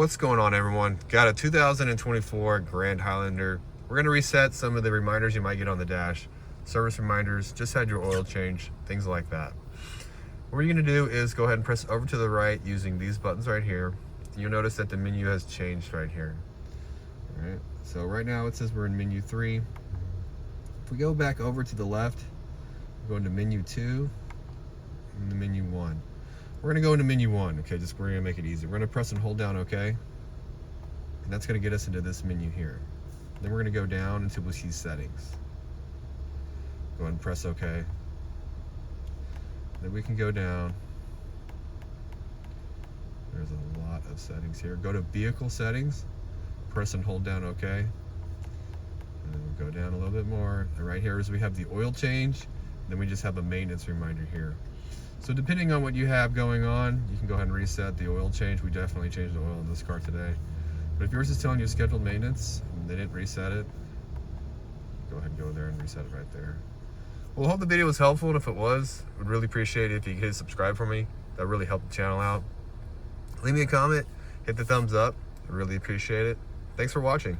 What's going on, everyone? Got a 2024 Grand Highlander. We're going to reset some of the reminders you might get on the dash. Service reminders, just had your oil change, things like that. What you're going to do is go ahead and press over to the right using these buttons right here. You'll notice that the menu has changed right here. All right, so right now it says we're in menu 3. If we go back over to the left, go into menu 2 and the menu 1. We're gonna go into menu 1, okay, we're gonna make it easy. We're gonna press and hold down OK, and that's gonna get us into this menu here. Then we're gonna go down until we see settings. Go ahead and press OK. Then we can go down. There's a lot of settings here. Go to vehicle settings, press and hold down OK. And then we'll go down a little bit more. And right here is we have the oil change. Then we just have a maintenance reminder here. So depending on what you have going on, you can go ahead and reset the oil change. We definitely changed the oil in this car today. But if yours is telling you scheduled maintenance and they didn't reset it, go ahead and go there and reset it right there. Well, I hope the video was helpful, and if it was, I would really appreciate it if you could hit subscribe for me. That really helped the channel out. Leave me a comment, hit the thumbs up. I really appreciate it. Thanks for watching.